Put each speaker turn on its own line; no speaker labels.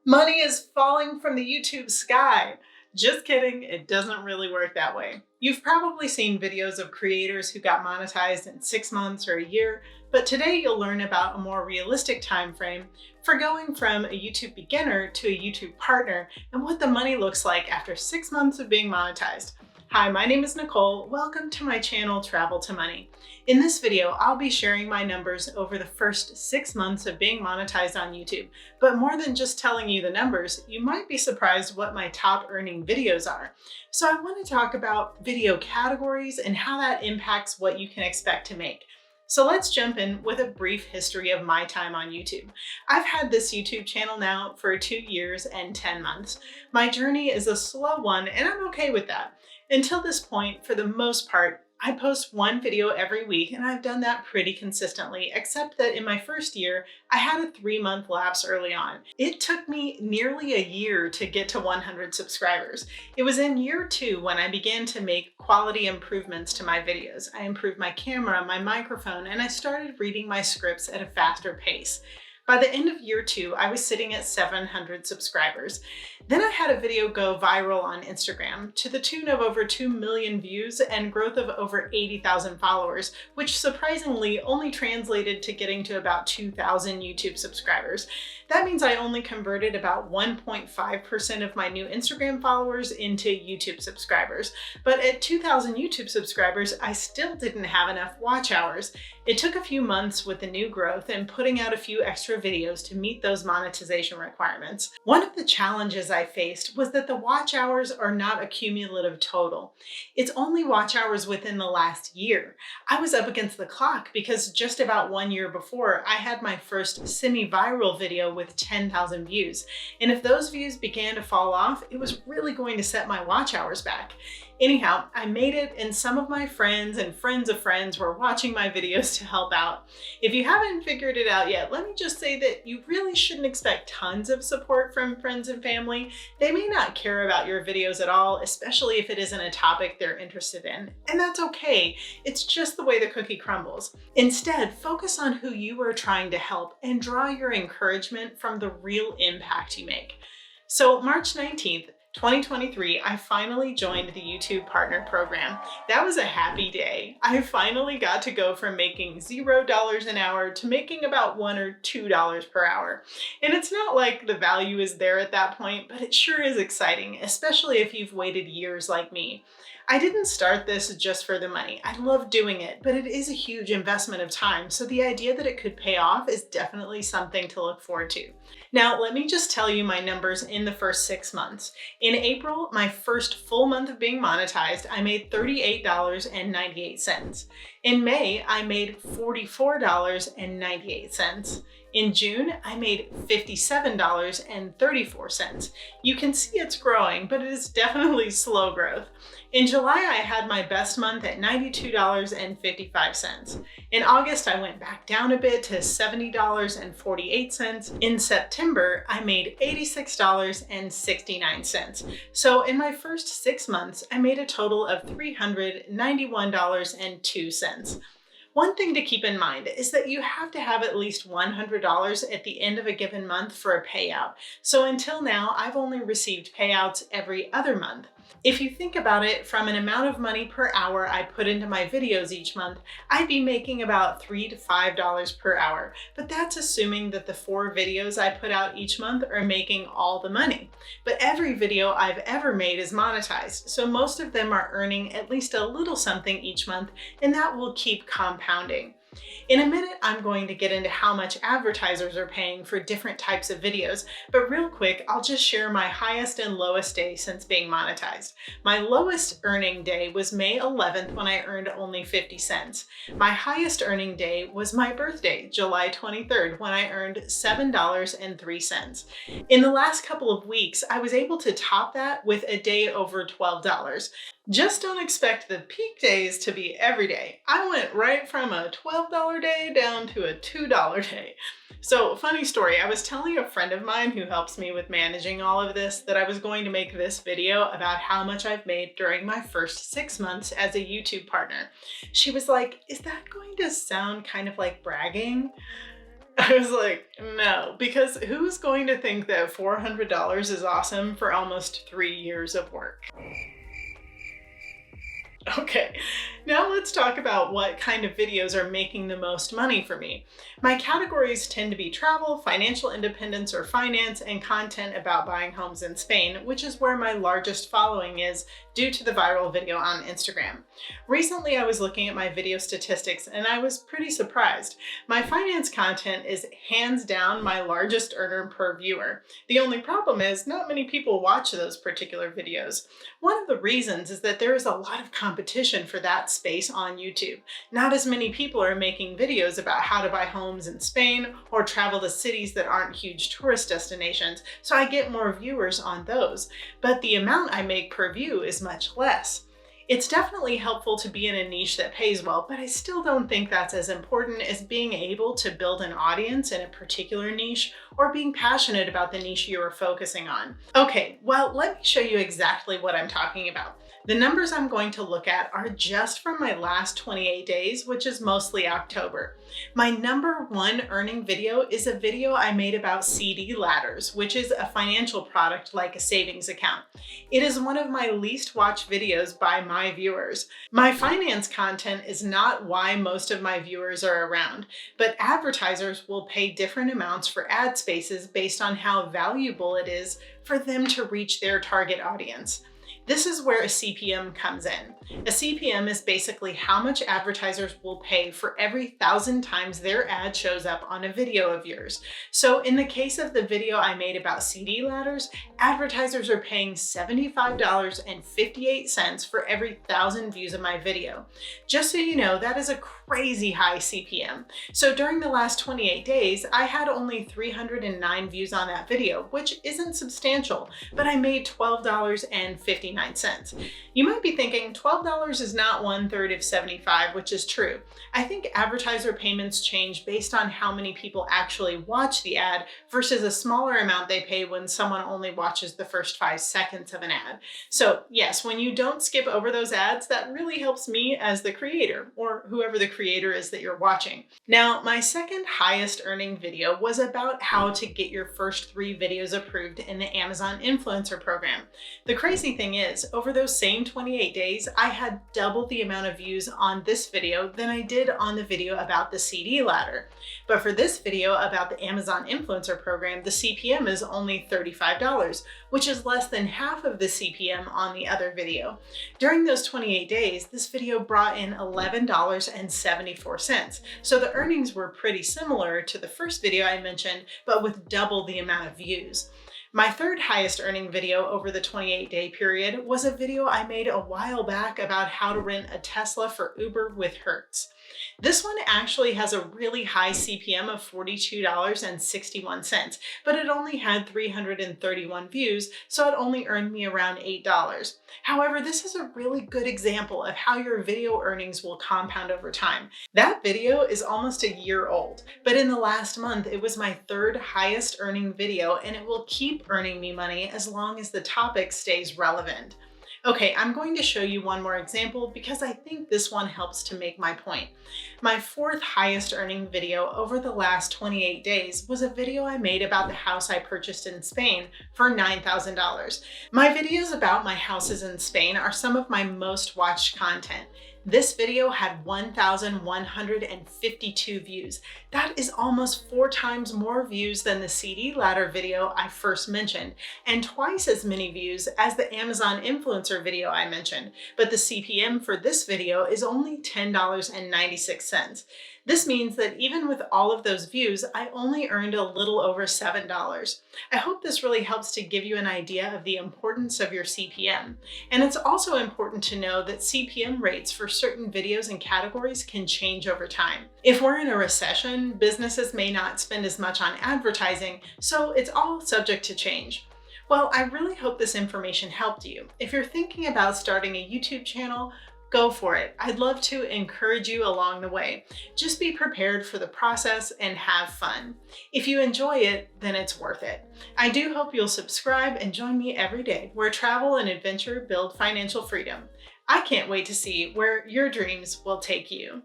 Money is falling from the YouTube sky. Just kidding, it doesn't really work that way. You've probably seen videos of creators who got monetized in 6 months or a year, but today you'll learn about a more realistic time frame for going from a YouTube beginner to a YouTube partner and what the money looks like after 6 months of being monetized. Hi, my name is Nicole. Welcome to my channel, Travel to Money. In this video, I'll be sharing my numbers over the first 6 months of being monetized on YouTube. But more than just telling you the numbers, you might be surprised what my top earning videos are. So I want to talk about video categories and how that impacts what you can expect to make. So let's jump in with a brief history of my time on YouTube. I've had this YouTube channel now for 2 years and 10 months. My journey is a slow one, and I'm okay with that. Until this point, for the most part, I post one video every week, and I've done that pretty consistently, except that in my first year, I had a 3-month lapse early on. It took me nearly a year to get to 100 subscribers. It was in year 2 when I began to make quality improvements to my videos. I improved my camera, my microphone, and I started reading my scripts at a faster pace. By the end of year 2, I was sitting at 700 subscribers. Then I had a video go viral on Instagram to the tune of over 2 million views and growth of over 80,000 followers, which surprisingly only translated to getting to about 2,000 YouTube subscribers. That means I only converted about 1.5% of my new Instagram followers into YouTube subscribers. But at 2,000 YouTube subscribers, I still didn't have enough watch hours. It took a few months with the new growth and putting out a few extra videos to meet those monetization requirements. One of the challenges I faced was that the watch hours are not a cumulative total. It's only watch hours within the last year. I was up against the clock because just about 1 year before, I had my first semi-viral video with 10,000 views. And if those views began to fall off, it was really going to set my watch hours back. Anyhow, I made it, and some of my friends and friends of friends were watching my videos to help out. If you haven't figured it out yet, let me just say that you really shouldn't expect tons of support from friends and family. They may not care about your videos at all, especially if it isn't a topic they're interested in. And that's okay. It's just the way the cookie crumbles. Instead, focus on who you are trying to help and draw your encouragement from the real impact you make. So March 19th, 2023, I finally joined the YouTube Partner Program. That was a happy day. I finally got to go from making $0 an hour to making about $1 or $2 per hour. And it's not like the value is there at that point, but it sure is exciting, especially if you've waited years like me. I didn't start this just for the money. I love doing it, but it is a huge investment of time, so the idea that it could pay off is definitely something to look forward to. Now, let me just tell you my numbers in the first 6 months. In April, my first full month of being monetized, I made $38.98. In May, I made $44.98. In June, I made $57.34. You can see it's growing, but it is definitely slow growth. In July, I had my best month at $92.55. In August, I went back down a bit to $70.48. In September, I made $86.69. So in my first 6 months, I made a total of $391.02. One thing to keep in mind is that you have to have at least $100 at the end of a given month for a payout. So until now, I've only received payouts every other month. If you think about it, from an amount of money per hour I put into my videos each month, I'd be making about $3 to $5 per hour. But that's assuming that the 4 videos I put out each month are making all the money. But every video I've ever made is monetized, so most of them are earning at least a little something each month, and that will keep compounding. In a minute, I'm going to get into how much advertisers are paying for different types of videos, but real quick, I'll just share my highest and lowest day since being monetized. My lowest earning day was May 11th when I earned only 50 cents. My highest earning day was my birthday, July 23rd, when I earned $7.03. In the last couple of weeks, I was able to top that with a day over $12. Just don't expect the peak days to be every day. I went right from a $12 day down to a $2 day. So, funny story, I was telling a friend of mine who helps me with managing all of this that I was going to make this video about how much I've made during my first 6 months as a YouTube partner. She was like, "Is that going to sound kind of like bragging?" I was like, no, because who's going to think that $400 is awesome for almost 3 years of work? Okay, now let's talk about what kind of videos are making the most money for me. My categories tend to be travel, financial independence or finance, and content about buying homes in Spain, which is where my largest following is due to the viral video on Instagram. Recently, I was looking at my video statistics and I was pretty surprised. My finance content is hands down my largest earner per viewer. The only problem is not many people watch those particular videos. One of the reasons is that there is a lot of competition for that space on YouTube. Not as many people are making videos about how to buy homes in Spain or travel to cities that aren't huge tourist destinations, so I get more viewers on those. But the amount I make per view is much less. It's definitely helpful to be in a niche that pays well, but I still don't think that's as important as being able to build an audience in a particular niche or being passionate about the niche you are focusing on. Okay, well, let me show you exactly what I'm talking about. The numbers I'm going to look at are just from my last 28 days, which is mostly October. My number one earning video is a video I made about CD ladders, which is a financial product like a savings account. It is one of my least watched videos by my viewers. My finance content is not why most of my viewers are around, but advertisers will pay different amounts for ad spaces based on how valuable it is for them to reach their target audience. This is where a CPM comes in. A CPM is basically how much advertisers will pay for every 1,000 times their ad shows up on a video of yours. So in the case of the video I made about CD ladders, advertisers are paying $75.58 for every 1,000 views of my video. Just so you know, that is a crazy high CPM. So during the last 28 days, I had only 309 views on that video, which isn't substantial, but I made $12.59. You might be thinking $12 is not 1/3 of 75, which is true. I think advertiser payments change based on how many people actually watch the ad versus a smaller amount they pay when someone only watches the first 5 seconds of an ad. So yes, when you don't skip over those ads, that really helps me as the creator or whoever the creator is that you're watching. Now, my second highest earning video was about how to get your first 3 videos approved in the Amazon Influencer Program. The crazy thing is, over those same 28 days, I had double the amount of views on this video than I did on the video about the CD ladder. But for this video about the Amazon Influencer Program, the CPM is only $35, which is less than half of the CPM on the other video. During those 28 days, this video brought in $11.74. So the earnings were pretty similar to the first video I mentioned, but with double the amount of views. My third highest earning video over the 28-day period was a video I made a while back about how to rent a Tesla for Uber with Hertz. This one actually has a really high CPM of $42.61, but it only had 331 views, so it only earned me around $8. However, this is a really good example of how your video earnings will compound over time. That video is almost a year old, but in the last month, it was my third highest earning video, and it will keep earning me money as long as the topic stays relevant. Okay, I'm going to show you one more example because I think this one helps to make my point. My fourth highest earning video over the last 28 days was a video I made about the house I purchased in Spain for $9,000. My videos about my houses in Spain are some of my most watched content. This video had 1,152 views. That is almost 4 times more views than the CD ladder video I first mentioned, and twice as many views as the Amazon influencer video I mentioned. But the CPM for this video is only $10.96. This means that even with all of those views, I only earned a little over $7. I hope this really helps to give you an idea of the importance of your CPM. And it's also important to know that CPM rates for certain videos and categories can change over time. If we're in a recession, businesses may not spend as much on advertising, so it's all subject to change. Well, I really hope this information helped you. If you're thinking about starting a YouTube channel, go for it. I'd love to encourage you along the way. Just be prepared for the process and have fun. If you enjoy it, then it's worth it. I do hope you'll subscribe and join me every day where travel and adventure build financial freedom. I can't wait to see where your dreams will take you.